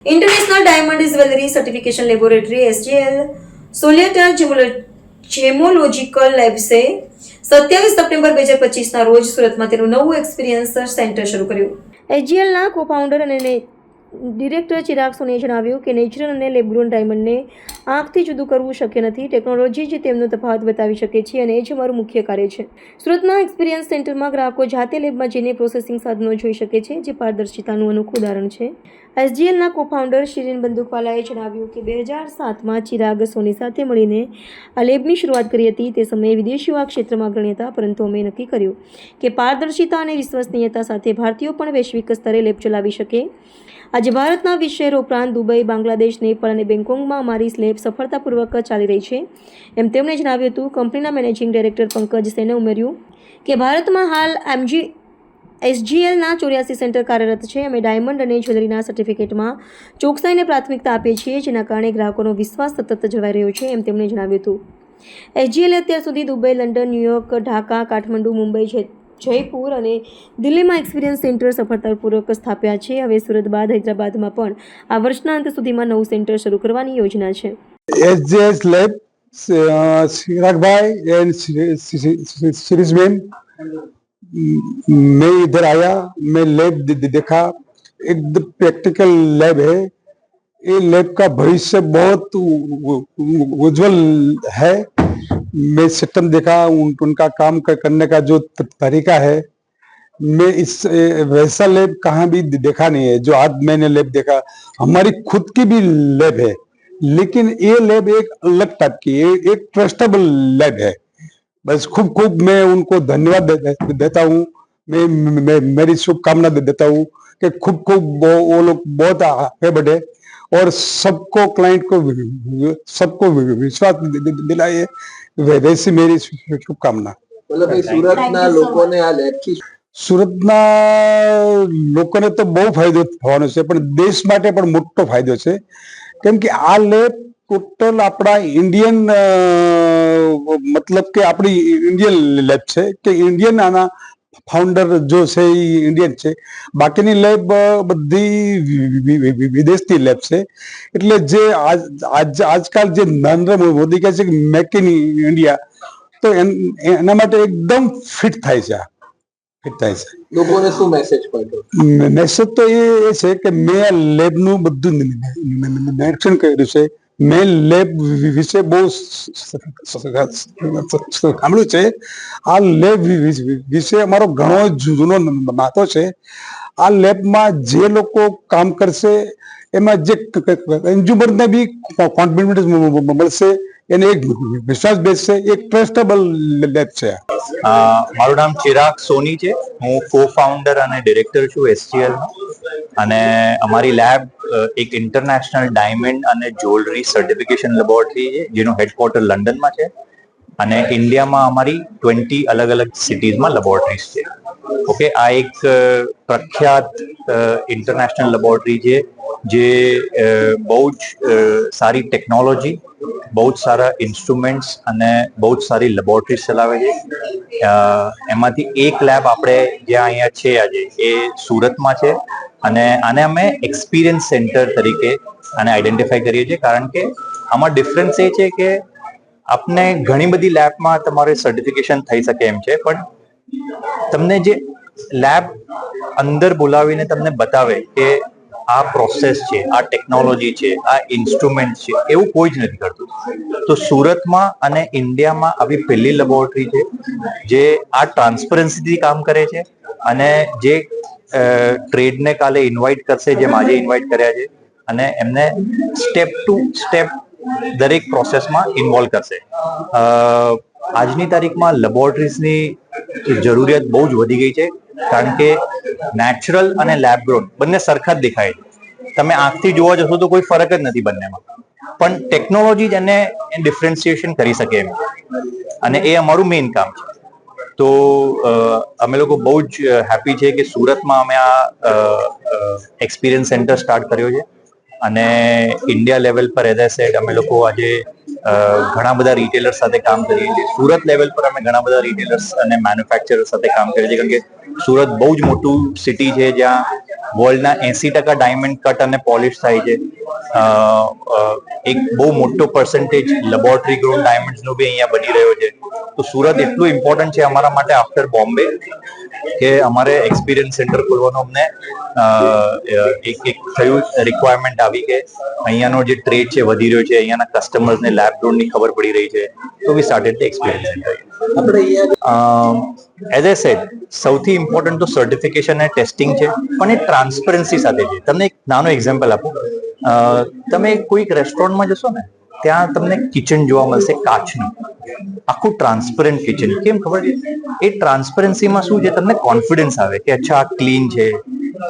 International Diamond Jewelry Certification Laboratory SGL Solitaire gemological લેબ્સે 27 September 2025ના રોજ સુરતમાં તેનું નવું એક્સપિરિયન્સ સેન્ટર શરૂ કર્યું. એસજીએલના કોફાઉન્ડર અને ડિરેક્ટર ચિરાગ સોનીએ જણાવ્યું કે નેચરલ અને લેબ-ગ્રોન ડાયમંડને આંખથી જુદું કરવું શક્ય નથી. ટેકનોલોજી જ તેમનો તફાવત બતાવી શકે છે અને એ જ અમારું મુખ્ય કાર્ય છે. સુરતના એક્સપિરિયન્સ સેન્ટરમાં ગ્રાહકો જાતે લેબમાં જઈને પ્રોસેસિંગ સાધનો જોઈ શકે છે, જે પારદર્શિતાનું અનોખું ઉદાહરણ છે. એસજીએલના કોફાઉન્ડર શિરીન બંદૂકવાલાએ જણાવ્યું કે 2007માં ચિરાગ સોની સાથે મળીને આ લેબની શરૂઆત કરી હતી. તે સમયે વિદેશીઓ આ ક્ષેત્રમાં અગ્રણી હતા, પરંતુ અમે નક્કી કર્યું કે પારદર્શિતા અને વિશ્વસનીયતા સાથે ભારતીયો પણ વૈશ્વિક સ્તરે લેબ ચલાવી શકે. આજે ભારતના 20 શહેરો ઉપરાંત દુબઈ, બાંગ્લાદેશ, નેપાળ અને બેંગકોકમાં અમારી લેબ સફળતાપૂર્વક ચાલી રહી છે, એમ તેમણે જણાવ્યું હતું. કંપનીના મેનેજિંગ ડાયરેક્ટર પંકજ સેને ઉમેર્યું કે ભારતમાં હાલ એસજીએલના 84 સેન્ટર કાર્યરત છે. અમે ડાયમંડ અને જ્વેલરીના સર્ટિફિકેટમાં ચોકસાઈને પ્રાથમિકતા આપીએ છીએ, જેના કારણે ગ્રાહકોનો વિશ્વાસ સતત જળવાઈ રહ્યો છે, એમ તેમણે જણાવ્યું હતું. એસજીએલે અત્યાર સુધી Dubai, London, New York, Dhaka, Kathmandu, Mumbai, Jaipur અને દિલ્હીમાં એક્સપિરિયન્સ સેન્ટર સફળતાપૂર્વક સ્થાપ્યા છે. હવે સુરત બાદ હૈદરાબાદમાં પણ આ વર્ષના અંત સુધીમાં નવું સેન્ટર શરૂ કરવાની યોજના છે. एसजेएस लैब चिराग भाई एंड शिरीष मैम, मैं इधर आया, मैं लैब देखा, एकदम प्रैक्टिकल लैब है. ये लैब का भविष्य बहुत उज्जवल है. मैं सिस्टम देखा, उनका काम करने का जो तरीका है, मैं इस वैसा लैब कहाँ भी देखा नहीं है जो आज मैंने लैब देखा. हमारी खुद की भी लैब है, लेकिन ये लैब एक अलग टाइप की है, एक ट्रस्टेबल लैब है. बस खूब खूब मैं उनको धन्यवाद देता हूँ. मैं मेरी शुभकामना देता हूँ कि खूब खूब वो लोग बहुत आगे बढ़े और सबको क्लाइंट को सबको विश्वास दिलाए. वैसी मेरी शुभकामना. मतलब સુરતના લોકોને આ લેબથી સુરતના લોકોને તો બહુ ફાયદો થવાનો છે, પણ દેશ માટે પણ મોટો ફાયદો છે. કેમ કે આ લેબ ટોટલ આપણા ઇન્ડિયન મતલબ કે આપણી ઇન્ડિયન લેબ છે, કે ઇન્ડિયન આના ફાઉન્ડર જો છે એ ઇન્ડિયન છે. બાકીની લેબ બધી વિદેશની લેબ છે. એટલે જે આજકાલ જે નરેન્દ્ર મોદી કહે છે કે મેક ઇન ઇન્ડિયા, તો એના માટે એકદમ ફિટ થાય છે. લોકોને શું મેસેજ પડ્યો? મેસેજ તો એ છે કે મેં લેબનું બધું નિરીક્ષણ કર્યું છે. મેં લેબ વિશે બહુ સાંભળ્યું છે. આ લેબ વિશે અમારો ઘણો જૂનો નાતો છે. આ લેબમાં જે લોકો કામ કરશે એમાં જે કન્ઝ્યુમરને બી કોન્ફિડન્સ મળશે, એને એક વિશ્વાસ બેસશે. એક ટ્રસ્ટેબલ લેબ છે. મારું નામ ચિરાગ સોની છે. હું કો ફાઉન્ડર અને ડિરેક્ટર છું એસજીએલનો. અને અમારી લેબ એક ઇન્ટરનેશનલ ડાયમંડ અને જ્વેલરી સર્ટિફિકેશન લેબોરેટરી છે, જેનું હેડક્વાર્ટર લંડનમાં છે. અને ઇન્ડિયામાં અમારી 20 અલગ અલગ સિટીઝમાં લેબોરેટરીઝ છે. ઓકે, આ એક પ્રખ્યાત ઇન્ટરનેશનલ લેબોરેટરી છે, જે બહુ જ સારી ટેકનોલોજી, બહુ જ સારા ઇન્સ્ટ્રુમેન્ટ્સ અને બહુ જ સારી લેબોરેટરીઝ ચલાવે છે. એમાંથી એક લેબ આપણે જ્યાં અહીંયા છે આજે, એ સુરતમાં છે. અને આને અમે એક્સપિરિયન્સ સેન્ટર તરીકે આને આઈડેન્ટિફાઈ કરીએ છીએ, કારણ કે આમાં ડિફરન્સ એ છે કે આપને ઘણી બધી લેબમાં તમારે સર્ટિફિકેશન થઈ શકે એમ છે, પણ તમને જે લેબ અંદર બોલાવીને તમને બતાવે કે આ પ્રોસેસ છે, આ ટેકનોલોજી છે, આ ઇન્સ્ટ્રુમેન્ટ છે, એવું કોઈ જ નથી કરતું. તો સુરતમાં અને ઇન્ડિયામાં આવી પહેલી લેબોરેટરી છે જે આ ટ્રાન્સપરન્સીથી કામ કરે છે. અને જે ટ્રેડને કાલે ઇન્વાઇટ કરશે, જેમ આજે ઇન્વાઇટ કર્યા છે, અને એમને સ્ટેપ ટુ સ્ટેપ દરેક પ્રોસેસમાં ઇન્વોલ્વ કરશે. આજની તારીખમાં લેબોરેટરીઝની જરૂરિયાત બહુ જ વધી ગઈ છે, કારણ કે નેચરલ અને લેબ ગ્રોન બંને સરખા જ દેખાય છે. તમે આંખથી જોવા જશો તો કોઈ ફરક જ નથી બંનેમાં, પણ ટેકનોલોજી જ એને ડિફરન્સિએશન કરી શકે એમ, અને એ અમારું મેઇન કામ છે. તો અમે લોકો બહુ જ હેપી છે કે સુરતમાં અમે આ એક્સપિરિયન્સ સેન્ટર સ્ટાર્ટ કર્યો છે. અને ઇન્ડિયા લેવલ પર એઝ આઈ સેડ અમે લોકો આજે ઘણા બધા રિટેલર્સ સાથે કામ કરીએ છીએ. સુરત લેવલ પર અમે ઘણા બધા રિટેલર્સ અને મેન્યુફેક્ચરર સાથે કામ કરીએ છીએ, કારણ કે સુરત બહુ જ મોટું સિટી છે જ્યાં વર્લ્ડના 80% ડાયમંડ કટ અને પોલિશ થાય છે. એક બહુ મોટો પર્સન્ટેજ લેબોરેટરી ગ્રોન ડાયમંડ્સનો બી અહીંયા બની રહ્યો છે. તો સુરત એટલું ઇમ્પોર્ટન્ટ છે અમારા માટે આફ્ટર બોમ્બે કે અમારે એક્સપિરિયન્સ સેન્ટર ખોલવાનો અમને એક થયું રિક્વાયરમેન્ટ આવી કે અહીંયાનો જે ટ્રેડ છે વધી રહ્યો છે, અહીંયાના કસ્ટમર્સને લેબ ગ્રોનની ખબર પડી રહી છે, તો we started the experience centre. આપણે અહીંયા એઝ એ સેડ સૌથી ઇમ્પોર્ટન્ટ તો સર્ટિફિકેશન અને ટેસ્ટિંગ છે, પણ એ ટ્રાન્સપરન્સી સાથે છે. તમને એક નાનો એક્ઝામ્પલ આપું. તમે કોઈક રેસ્ટોરન્ટમાં જશો ને, ત્યાં તમને કિચન જોવા મળશે કાચનું, આખું ટ્રાન્સપરન્ટ કિચન. કેમ ખબર છે? એ ટ્રાન્સપરન્સીમાં શું છે, તમને કોન્ફિડન્સ આવે કે અચ્છા આ ક્લીન છે,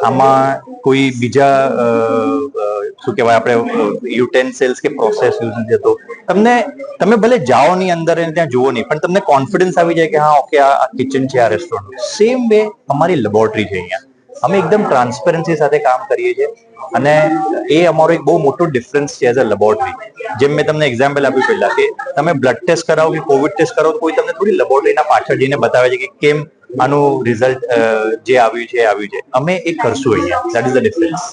આમાં કોઈ બીજા શું કહેવાય આપણે યુટેન્સિલ્સ કે પ્રોસેસ યુઝ નથી થતો. તમે ભલે જાઓ નહીં અંદર અને ત્યાં જુઓ નહીં, પણ તમને કોન્ફિડન્સ આવી જાય કે હા ઓકે આ કિચન છે આ રેસ્ટોરન્ટ. સેમ વે અમારી લેબોરેટરી છે અહીંયા. અમે એકદમ ટ્રાન્સપરન્સી સાથે કામ કરીએ છીએ અને એ અમારો એક બહુ મોટો ડિફરન્સ છે એઝ અ લેબોરેટરી. જેમ મેં તમને એક્ઝામ્પલ આપ્યું પહેલા કે તમે બ્લડ ટેસ્ટ કરાવો કે કોવિડ ટેસ્ટ કરાવો, કોઈ તમને થોડી લેબોરેટરીના પાછળ જઈને બતાવે છે કે કેમ આનું રિઝલ્ટ જે આવ્યું છે. અમે એ કરશું અહીંયા. That is the difference.